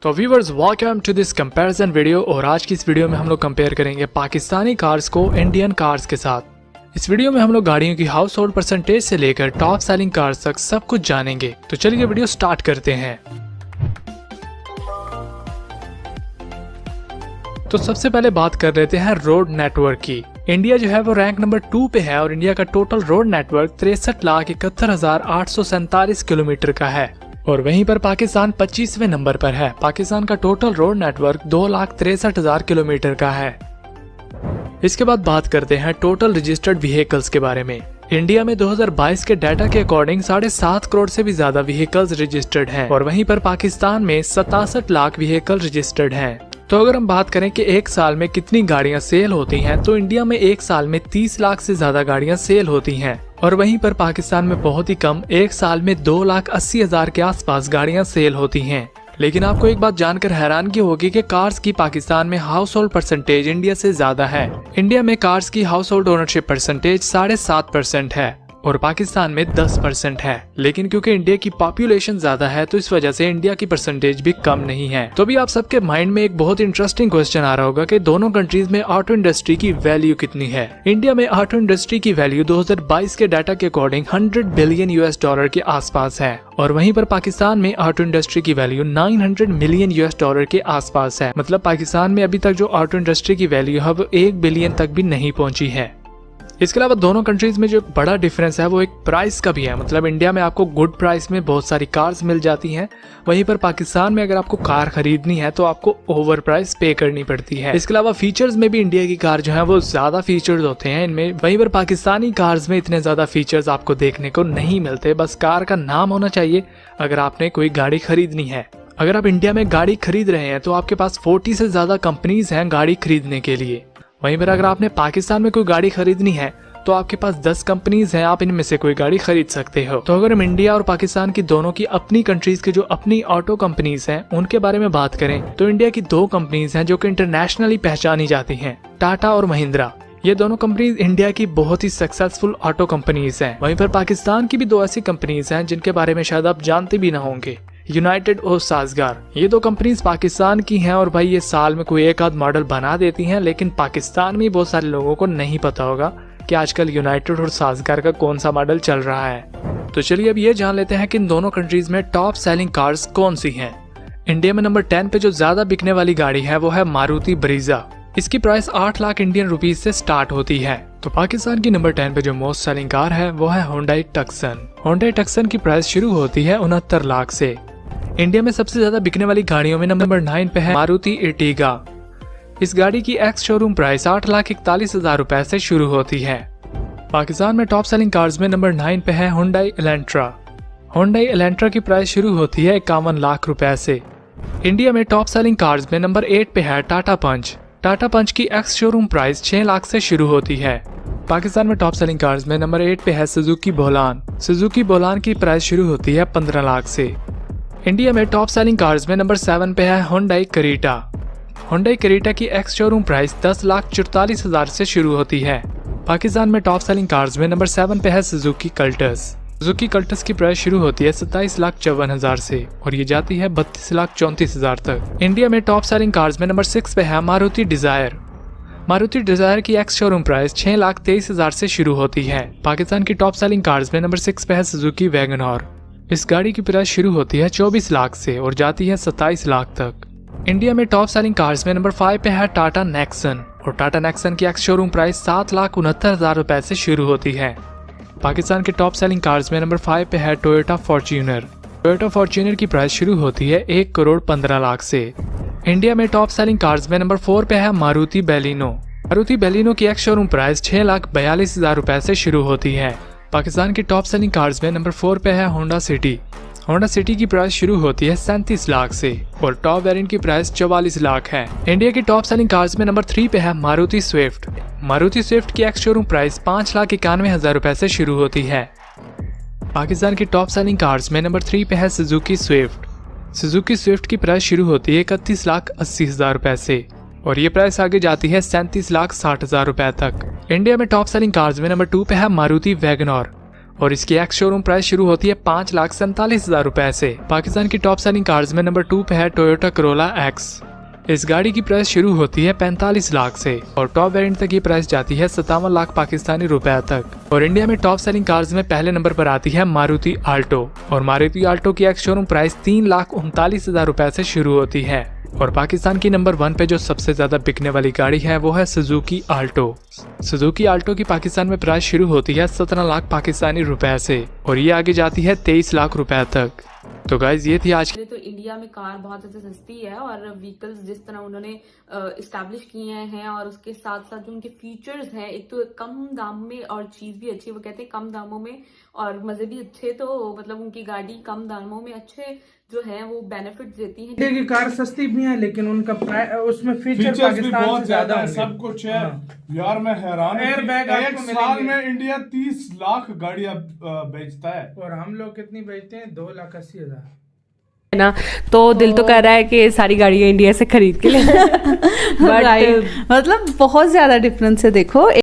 तो viewers welcome to this comparison video. और आज की इस वीडियो में हम लोग कंपेयर करेंगे पाकिस्तानी कार्स को इंडियन कार्स के साथ। इस वीडियो में हम लोग गाड़ियों की हाउस होल्ड परसेंटेज से लेकर टॉप सेलिंग कार्स तक सब कुछ जानेंगे। तो चलिए वीडियो स्टार्ट करते हैं। तो सबसे पहले बात कर लेते हैं रोड नेटवर्क की। इंडिया जो है वो रैंक नंबर 2 पे है और इंडिया का टोटल रोड नेटवर्क 63,71,847 किलोमीटर का है। और वहीं पर पाकिस्तान 25वें नंबर पर है। पाकिस्तान का टोटल रोड नेटवर्क 2,63,000 किलोमीटर का है। इसके बाद बात करते हैं टोटल रजिस्टर्ड व्हीकल्स के बारे में। इंडिया में 2022 के डाटा के अकॉर्डिंग 7.5 करोड़ से भी ज्यादा व्हीकल्स रजिस्टर्ड हैं और वहीं पर पाकिस्तान में 67 लाख व्हीकल रजिस्टर्ड हैं। तो अगर हम बात करें कि एक साल में कितनी गाड़ियां सेल होती हैं, तो इंडिया में एक साल में 30 लाख से ज्यादा गाड़ियां सेल होती हैं और वहीं पर पाकिस्तान में बहुत ही कम, एक साल में 2,80,000 के आसपास गाड़ियां सेल होती हैं। लेकिन आपको एक बात जानकर हैरानगी होगी कि कार्स की पाकिस्तान में हाउस होल्ड परसेंटेज इंडिया से ज्यादा है। इंडिया में कार्स की हाउस होल्ड ओनरशिप परसेंटेज 7.5% है और पाकिस्तान में 10% है। लेकिन क्योंकि इंडिया की पॉपुलेशन ज्यादा है तो इस वजह से इंडिया की परसेंटेज भी कम नहीं है। तो भी आप सबके माइंड में एक बहुत इंटरेस्टिंग क्वेश्चन आ रहा होगा कि दोनों कंट्रीज में ऑटो इंडस्ट्री की वैल्यू कितनी है। इंडिया में ऑटो इंडस्ट्री की वैल्यू 2022 के डाटा के अकॉर्डिंग $100 बिलियन के आसपास है और वहीं पर पाकिस्तान में ऑटो इंडस्ट्री की वैल्यू $900 मिलियन के आसपास है। मतलब पाकिस्तान में अभी तक जो ऑटो इंडस्ट्री की वैल्यू है वो 1 बिलियन तक भी नहीं पहुंची है। इसके अलावा दोनों कंट्रीज में जो एक बड़ा डिफरेंस है वो एक प्राइस का भी है। मतलब इंडिया में आपको गुड प्राइस में बहुत सारी कार्स मिल जाती हैं, वहीं पर पाकिस्तान में अगर आपको कार खरीदनी है तो आपको ओवर प्राइस पे करनी पड़ती है। इसके अलावा फीचर्स में भी इंडिया की कार जो है वो ज्यादा फीचर्स होते हैं इनमें, वहीं पर पाकिस्तानी कार्स में इतने ज्यादा फीचर्स आपको देखने को नहीं मिलते। बस कार का नाम होना चाहिए अगर आपने कोई गाड़ी खरीदनी है। अगर आप इंडिया में गाड़ी खरीद रहे हैं तो आपके पास 40 से ज्यादा कंपनीज हैं गाड़ी खरीदने के लिए। वहीं पर अगर आपने पाकिस्तान में कोई गाड़ी खरीदनी है तो आपके पास 10 कंपनीज हैं, आप इनमें से कोई गाड़ी खरीद सकते हो। तो अगर हम इंडिया और पाकिस्तान की दोनों की अपनी कंट्रीज की जो अपनी ऑटो कंपनीज हैं उनके बारे में बात करें तो इंडिया की 2 कंपनीज हैं जो कि इंटरनेशनली पहचानी जाती हैं, टाटा और महिंद्रा। ये दोनों कंपनीज इंडिया की बहुत ही सक्सेसफुल ऑटो कंपनीज हैं। वहीं पर पाकिस्तान की भी 2 ऐसी कंपनीज हैं जिनके बारे में शायद आप जानते भी ना होंगे, यूनाइटेड और साजगार। ये 2 कंपनीज पाकिस्तान की हैं और भाई ये साल में कोई एक आध मॉडल बना देती हैं, लेकिन पाकिस्तान में बहुत सारे लोगों को नहीं पता होगा कि आजकल यूनाइटेड और साजगार का कौन सा मॉडल चल रहा है। तो चलिए अब ये जान लेते हैं कि इन दोनों कंट्रीज में टॉप सेलिंग कार्स कौन सी हैं। इंडिया में नंबर 10 पे जो ज्यादा बिकने वाली गाड़ी है वो है मारुति ब्रीजा। इसकी प्राइस 8 लाख इंडियन रुपीज से स्टार्ट होती है। तो पाकिस्तान की नंबर 10 पे जो मोस्ट सेलिंग कार है वो है होंडा टक्सन। होंडा टक्सन की प्राइस शुरू होती है 69 लाख से। इंडिया में सबसे ज्यादा बिकने वाली गाड़ियों में नंबर 9 पे है मारुति इर्टिगा। इस गाड़ी की एक्स शोरूम प्राइस 8,41,000 रुपए से शुरू होती है। पाकिस्तान में टॉप सेलिंग कार्स में नंबर 9 पे है हुंडई एलेंट्रा। हुंडई एलेंट्रा की प्राइस शुरू होती है 51 लाख रुपए से। इंडिया में टॉप सेलिंग कार्स में नंबर 8 पे है टाटा पंच। टाटा पंच की एक्स शोरूम प्राइस 6 लाख से शुरू होती है। पाकिस्तान में टॉप सेलिंग कार्स में नंबर 8 पे है सुजुकी बोलान। सुजुकी बोलान की प्राइस शुरू होती है 15 लाख से। इंडिया में टॉप सेलिंग कार्स में नंबर 7 पे है हुंडई क्रेटा। हुंडई क्रेटा की एक्स शोरूम प्राइस 10,44,000 से शुरू होती है। पाकिस्तान में टॉप सेलिंग कार्स में नंबर 7 पे है सुजुकी कल्टस। सुजुकी कल्टस की प्राइस शुरू होती है 27,54,000 से और ये जाती है 32,34,000 तक। इंडिया में टॉप सेलिंग कार्स में नंबर 6 पे है मारुति डिजायर। मारुति डिजायर की एक्स शोरूम प्राइस 6,23,000 से शुरू होती है। पाकिस्तान की टॉप सेलिंग कार्स में नंबर 6 पे है सुजुकी वैगन आर। इस गाड़ी की प्राइस शुरू होती है 24 लाख से और जाती है 27 लाख तक। इंडिया में टॉप सेलिंग कार्स में नंबर 5 पे है टाटा नेक्सन और टाटा नेक्सन की एक्स शोरूम प्राइस 7,69,000 रुपए से शुरू होती है। पाकिस्तान के टॉप सेलिंग कार्स में नंबर 5 पे है टोयोटा फॉर्च्यूनर। टोयोटा फॉर्च्यूनर की प्राइस शुरू होती है 1,15,00,000 से। इंडिया में टॉप सेलिंग कार्स में नंबर 4 पे है मारुति बेलिनो। मारुति बेलिनो की एक्स शोरूम प्राइस 6,42,000 रुपए से शुरू होती है। पाकिस्तान की टॉप सेलिंग कार्स में नंबर 4 पे है होंडा सिटी। होंडा सिटी की प्राइस शुरू होती है 37 लाख से और टॉप वेरिएंट की प्राइस 44 लाख है। इंडिया की टॉप सेलिंग कार्स में नंबर 3 पे है मारुति स्विफ्ट। मारुति स्विफ्ट की एक्स शोरूम प्राइस 5,91,000 रुपए से शुरू होती है। पाकिस्तान की टॉप सेलिंग कार्स में नंबर 3 पे है सुजुकी स्विफ्ट। सुजुकी स्विफ्ट की प्राइस शुरू होती है 31,80,000 रुपए से और ये प्राइस आगे जाती है 37,60,000 रुपए तक। इंडिया में टॉप सेलिंग कार्स में नंबर 2 पे है मारुति वैगन आर और इसकी एक्स शोरूम प्राइस शुरू होती है 5,47,000 रुपए से। पाकिस्तान की टॉप सेलिंग कार्स में नंबर 2 पे है टोयोटा करोला एक्स। इस गाड़ी की प्राइस शुरू होती है 45 लाख से और टॉप वेरिएंट तक की प्राइस जाती है 57 लाख पाकिस्तानी रुपए तक। और इंडिया में टॉप सेलिंग कार्स में पहले नंबर पर आती है मारुति आल्टो और मारुति आल्टो की एक्स शोरूम प्राइस 3,39,000 रुपए से शुरू होती है। और पाकिस्तान की नंबर 1 पे जो सबसे ज्यादा बिकने वाली गाड़ी है वो है सुजुकी आल्टो। सुजुकी आल्टो की पाकिस्तान में प्राइस शुरू होती है 17 लाख पाकिस्तानी रुपए से और ये आगे जाती है 23 लाख रुपए तक। तो गाइज ये थी आज की। तो इंडिया में कार बहुत ज़्यादा सस्ती है और व्हीकल्स जिस तरह उन्होंने इस्टेब्लिश किए हैं और उसके साथ साथ जो उनके फीचर्स हैं, एक तो कम दाम में और चीज़ भी अच्छी, वो कहते हैं कम दामों में और मज़े भी अच्छे, तो मतलब उनकी गाड़ी कम दामों में अच्छे जो है वो बेनिफिट देती है। इंडिया की कार सस्ती भी है लेकिन उनका उसमें फीचर पाकिस्तान से ज्यादा है, सब कुछ है। यार मैं हैरान हूं, एयरबैग एक साल में इंडिया 30 लाख गाड़ियां बेचता है और हम लोग कितनी बेचते हैं? 2,80,000 ना। तो दिल तो कर रहा है कि सारी गाड़ियां इंडिया से खरीद के ले बट मतलब बहुत ज्यादा डिफरेंस है। देखो